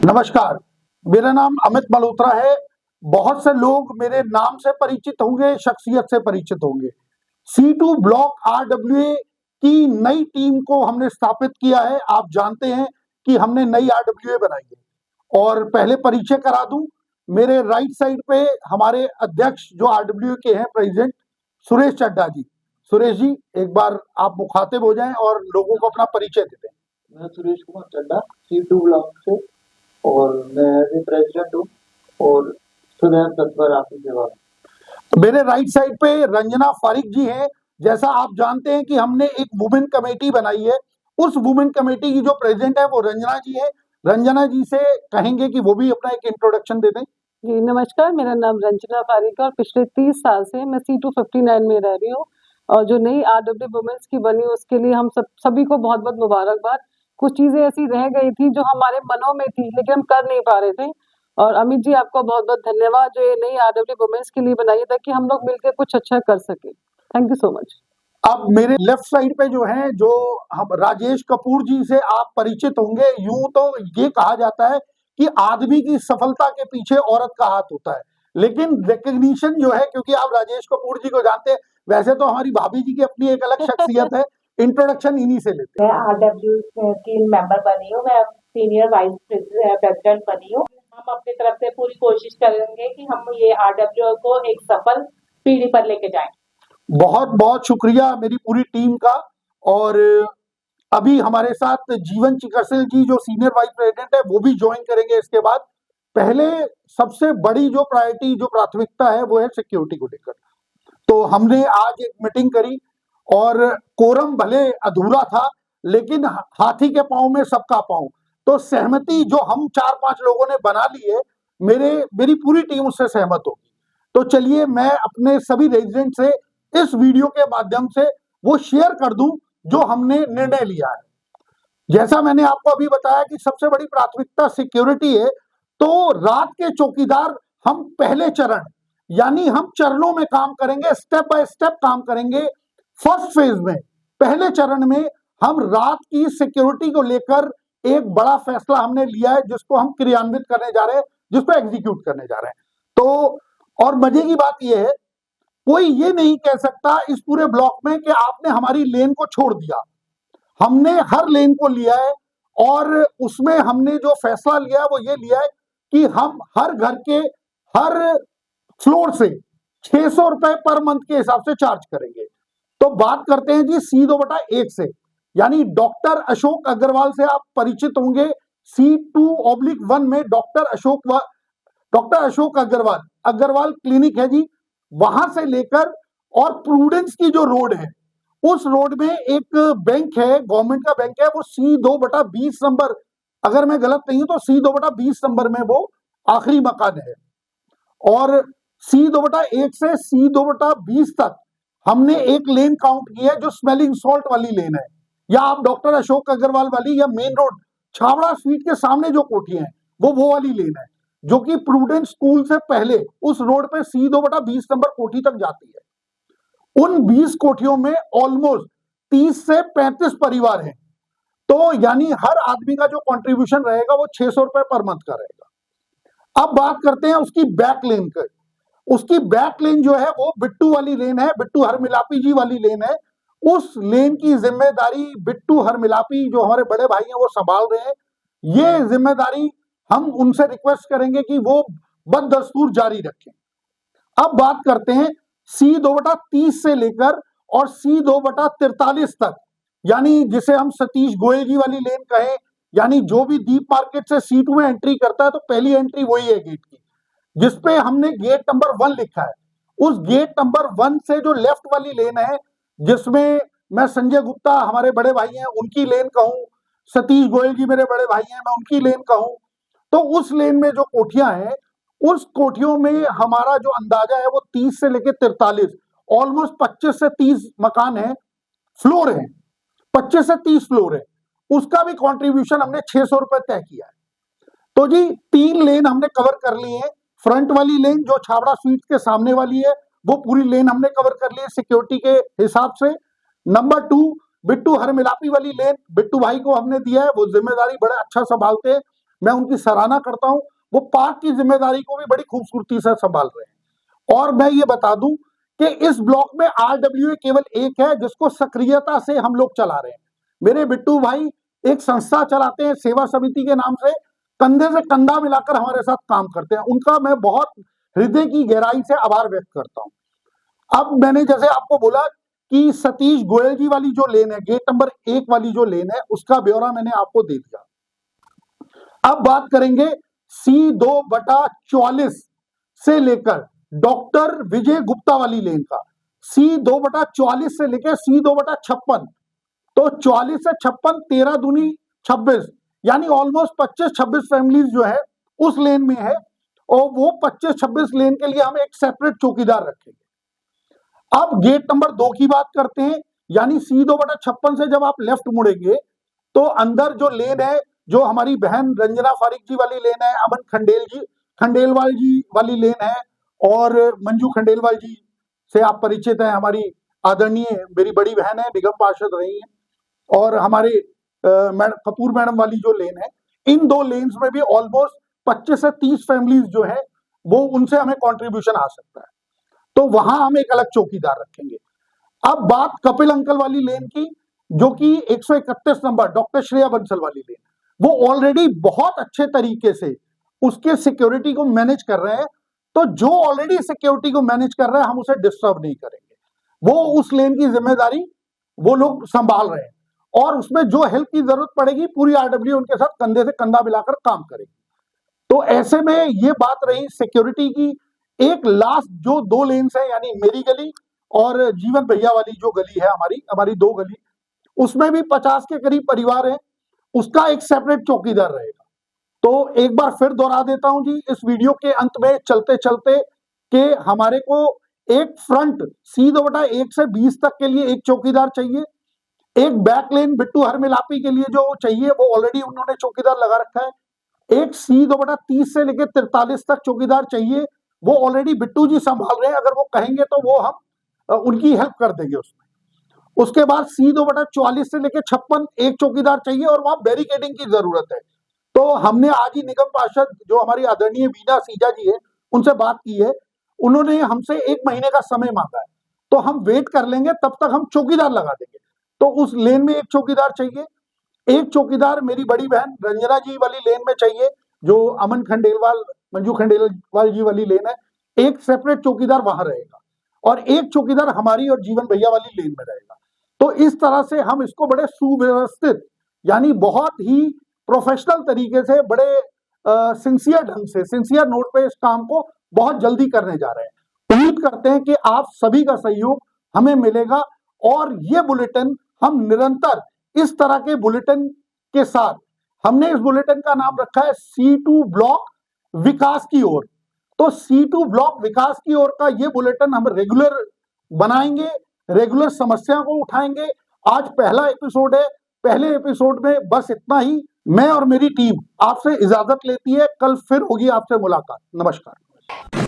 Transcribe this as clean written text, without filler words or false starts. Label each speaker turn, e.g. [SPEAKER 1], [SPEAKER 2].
[SPEAKER 1] नमस्कार, मेरा नाम अमित मल्होत्रा है। बहुत से लोग मेरे नाम से परिचित होंगे, शख्सियत से परिचित होंगे। C2 ब्लॉक RWA की नई टीम को हमने स्थापित किया है। आप जानते हैं कि हमने नई RWA बनाई है। और पहले परिचय करा दूं, मेरे राइट साइड पे हमारे अध्यक्ष जो RWA के हैं, प्रेसिडेंट सुरेश चड्ढा जी। सुरेश जी, एक बार आप मुखातिब हो जाएं और लोगों को अपना परिचय दे दें।
[SPEAKER 2] मैं सुरेश कुमार चड्ढा C2 ब्लॉक से और मैं भी प्रेसिडेंट हूँ और सदैव तत्पर आपकी सेवा में।
[SPEAKER 1] मेरे राइट साइड पे रंजना फारिक जी हैं। जैसा आप जानते हैं कि हमने एक वुमेन कमेटी बनाई है, उस वुमेन कमेटी की जो प्रेसिडेंट है वो रंजना जी है। रंजना जी से कहेंगे कि वो भी अपना एक इंट्रोडक्शन दे दें।
[SPEAKER 3] जी नमस्कार, मेरा नाम रंजना फारिक है और पिछले 30 साल से मैं C259 में रह रही हूँ और जो नई RWA वुमेन्स की बनी उसके लिए हम सभी को बहुत बहुत मुबारकबाद। कुछ चीजें ऐसी रह गई थी जो हमारे मनों में थी लेकिन हम कर नहीं पा रहे थे और अमित जी आपको बहुत बहुत धन्यवाद जो ये नई RWA वुमेन्स के लिए बनाई है ताकि हम लोग मिलकर कुछ अच्छा कर सके। Thank you so much.
[SPEAKER 1] अब मेरे लेफ्ट साइड पे जो है, जो हम राजेश कपूर जी से आप परिचित होंगे। यूं तो ये कहा जाता है कि आदमी की सफलता के पीछे औरत का हाथ होता है, लेकिन रिकग्निशन जो है, क्योंकि आप राजेश कपूर जी को जानते हैं, वैसे तो हमारी भाभी जी की अपनी एक अलग शख्सियत है। इंट्रोडक्शन इन्हीं से लेते हैं।
[SPEAKER 4] मैं RWA की मेंबर बनी हूँ, मैं सीनियर वाइस प्रेसिडेंट बनी हूँ। हम अपनी तरफ से पूरी कोशिश करेंगे कि हम ये RWA को एक सफल पीढ़ी पर लेके जाएं।
[SPEAKER 1] बहुत बहुत शुक्रिया मेरी पूरी टीम का। और अभी हमारे साथ जीवन चिकरसेल जी जो सीनियर वाइस प्रेसिडेंट है वो भी ज्वाइन करेंगे इसके बाद। पहले सबसे बड़ी जो प्रायोरिटी, जो प्राथमिकता है, वो है सिक्योरिटी को लेकर। तो हमने आज एक मीटिंग करी और कोरम भले अधूरा था लेकिन हाथी के पांव में सबका पांव, तो सहमति जो हम 4-5 लोगों ने बना ली है, मेरी पूरी टीम उससे सहमत होगी। तो चलिए मैं अपने सभी रेजिडेंट से इस वीडियो के माध्यम से वो शेयर कर दूं जो हमने निर्णय लिया है। जैसा मैंने आपको अभी बताया कि सबसे बड़ी प्राथमिकता सिक्योरिटी है, तो रात के चौकीदार हम पहले चरण, यानी हम चरणों में काम करेंगे, स्टेप बाय स्टेप काम करेंगे। फर्स्ट फेज में, पहले चरण में हम रात की सिक्योरिटी को लेकर एक बड़ा फैसला हमने लिया है जिसको हम क्रियान्वित करने जा रहे हैं, जिसको एग्जीक्यूट करने जा रहे हैं। तो और मजे की बात यह है, कोई ये नहीं कह सकता इस पूरे ब्लॉक में कि आपने हमारी लेन को छोड़ दिया। हमने हर लेन को लिया है और उसमें हमने जो फैसला लिया है वो ये लिया है कि हम हर घर के हर फ्लोर से 600 रुपए पर मंथ के हिसाब से चार्ज करेंगे। तो बात करते हैं जी C2/1 से, यानी डॉक्टर अशोक अग्रवाल से आप परिचित होंगे। C2/1 में डॉक्टर अशोक अग्रवाल क्लिनिक है जी। वहां से लेकर और प्रूडेंस की जो रोड है, उस रोड में एक बैंक है, गवर्नमेंट का बैंक है, वो C2/20 नंबर, अगर मैं गलत नहीं हूं तो C2/20 नंबर में वो आखिरी मकान है। और C2/1 से C2/20 तक हमने एक लेन काउंट की है जो स्मेलिंग सॉल्ट वाली लेन है, या आप डॉक्टर अशोक अग्रवाल वाली, या मेन रोड छावड़ा स्वीट के सामने जो कोठियां हैं वो वाली लेन है, जो कि प्रूडेंस स्कूल से पहले उस रोड पे C2/20 नंबर कोठी तक जाती है। उन 20 कोठियों में ऑलमोस्ट 30 से 35 परिवार हैं। तो यानी हर आदमी का जो कंट्रीब्यूशन रहेगा वो 600 रुपए पर मंथ का रहेगा। अब बात करते हैं उसकी बैक लेन की। उसकी बैक लेन जो है वो बिट्टू वाली लेन है, बिट्टू हरमिलापी जी वाली लेन है। उस लेन की जिम्मेदारी बिट्टू हरमिलापी जो हमारे बड़े भाई हैं वो संभाल रहे हैं। ये जिम्मेदारी हम उनसे रिक्वेस्ट करेंगे कि वो बददस्तूर जारी रखें। अब बात करते हैं C2/30 से लेकर और C2/43 तक, यानी जिसे हम सतीश गोयल जी वाली लेन कहें, यानी जो भी दीप मार्केट से C2 में एंट्री करता है तो पहली एंट्री वही है गेट की, जिसपे हमने गेट नंबर 1 लिखा है। उस गेट नंबर 1 से जो लेफ्ट वाली लेन है, जिसमें मैं संजय गुप्ता हमारे बड़े भाई हैं उनकी लेन कहूं, सतीश गोयल जी मेरे बड़े भाई हैं मैं उनकी लेन कहूं, तो उस लेन में जो कोठियां हैं, उस कोठियों में हमारा जो अंदाजा है वो 30 से लेकर 43, ऑलमोस्ट 25 से 30 मकान है, फ्लोर है, 25 से 30 फ्लोर है। उसका भी कंट्रीब्यूशन हमने 600 रुपए तय किया है। तो जी 3 लेन हमने कवर कर ली है। फ्रंट वाली लेन जो छावड़ा स्वीट्स के सामने वाली है वो पूरी लेन हमने कवर कर ली है सिक्योरिटी के हिसाब से। नंबर 2 बिट्टू हरमिलापी वाली लेन बिट्टू भाई को हमने दिया है, वो जिम्मेदारी बड़ा अच्छा संभालते हैं। मैं उनकी सराहना करता हूं। वो पार्क की जिम्मेदारी को भी बड़ी खूबसूरती से संभाल रहे हैं। और मैं ये बता दूं कि इस ब्लॉक में RWA केवल एक है जिसको सक्रियता से हम लोग चला रहे हैं। मेरे बिट्टू भाई एक संस्था चलाते हैं सेवा समिति के नाम से, कंधे से कंधा मिलाकर हमारे साथ काम करते हैं। उनका मैं बहुत हृदय की गहराई से आभार व्यक्त करता हूं। अब मैंने जैसे आपको बोला कि सतीश गोयल जी वाली जो लेन है, गेट नंबर 1 वाली जो लेन है, उसका ब्यौरा मैंने आपको दे दिया। अब बात करेंगे C2/44 से लेकर डॉक्टर विजय गुप्ता वाली लेन का। C2/44 से लेकर C2/56, तो 44 से 56, 13 दूनी 26, यानी ऑलमोस्ट 25-26 फैमिलीज जो है उस लेन में है। और वो 25-26 लेन के लिए हम एक सेपरेट चौकीदार रखेंगे। अब गेट नंबर 2 की बात करते हैं, यानी C2/56 से जब आप लेफ्ट मुड़ेंगे तो अंदर जो लेन है, जो हमारी बहन रंजना फारिक जी वाली लेन है, अमन खंडेलवाल जी वाली लेन है, और मंजू खंडेलवाल जी से आप परिचित हैं, हमारी आदरणीय मेरी बड़ी बहन है, निगम पार्षद रही हैं, और हमारे कपूर मैडम वाली जो लेन है, इन 2 लेन्स में भी ऑलमोस्ट 25 से 30 फैमिलीज जो है वो उनसे हमें कंट्रीब्यूशन आ सकता है, तो वहां हम एक अलग चौकीदार रखेंगे। अब बात कपिल अंकल वाली लेन की, जो कि 131 नंबर डॉक्टर श्रेया बंसल वाली लेन, वो ऑलरेडी बहुत अच्छे तरीके से उसके सिक्योरिटी को मैनेज कर रहे हैं। तो जो ऑलरेडी सिक्योरिटी को मैनेज कर रहे हैं, हम उसे डिस्टर्ब नहीं करेंगे। वो उस लेन की जिम्मेदारी वो लोग संभाल रहे हैं, और उसमें जो हेल्प की जरूरत पड़ेगी पूरी RWA उनके साथ कंधे से कंधा मिलाकर काम करेगी। तो ऐसे में ये बात रही सिक्योरिटी की। एक लास्ट जो 2 लेन्स है, यानी मेरी गली और जीवन भैया वाली जो गली है, हमारी 2 गली, उसमें भी 50 के करीब परिवार है, उसका एक सेपरेट चौकीदार रहेगा। तो एक बार फिर दोहरा देता हूं जी, इस वीडियो के अंत में चलते चलते कि हमारे को एक फ्रंट C2/1 से 20 तक के लिए एक चौकीदार चाहिए। एक बैक लेन बिट्टू हर मिलापी के लिए जो चाहिए वो ऑलरेडी उन्होंने चौकीदार लगा रखा है। एक C2/30 से लेकर 43 तक चौकीदार चाहिए, वो ऑलरेडी बिट्टू जी संभाल रहे हैं। अगर वो कहेंगे तो वो हम उनकी हेल्प कर देंगे उसमें। उसके बाद C2/44 से लेकर 56 एक चौकीदार चाहिए, और वहां बैरिकेडिंग की जरूरत है। तो हमने आज ही निगम पार्षद जो हमारी आदरणीय वीना सीजा जी है उनसे बात की है, उन्होंने हमसे 1 महीने का समय मांगा है, तो हम वेट कर लेंगे, तब तक हम चौकीदार लगा देंगे। तो उस लेन में एक चौकीदार चाहिए। एक चौकीदार मेरी बड़ी बहन रंजना जी वाली लेन में चाहिए, जो अमन खंडेलवाल मंजू खंडेलवाल जी वाली लेन है। एक सेपरेट चौकीदार वहां रहेगा, और एक चौकीदार हमारी और जीवन भैया वाली लेन में रहेगा। तो इस तरह से हम इसको बड़े सुव्यवस्थित, यानी बहुत ही प्रोफेशनल तरीके से, बड़े सिंसियर ढंग से, सिंसियर नोट पे इस काम को बहुत जल्दी करने जा रहे हैं। उम्मीद करते हैं कि आप सभी का सहयोग हमें मिलेगा, और ये बुलेटिन हम निरंतर इस तरह के बुलेटिन के साथ, हमने इस बुलेटिन का नाम रखा है C2 ब्लॉक विकास की ओर। तो C2 ब्लॉक विकास की ओर का ये बुलेटिन हम रेगुलर बनाएंगे, रेगुलर समस्या को उठाएंगे। आज पहला एपिसोड है, पहले एपिसोड में बस इतना ही। मैं और मेरी टीम आपसे इजाजत लेती है, कल फिर होगी आपसे मुलाकात। नमस्कार।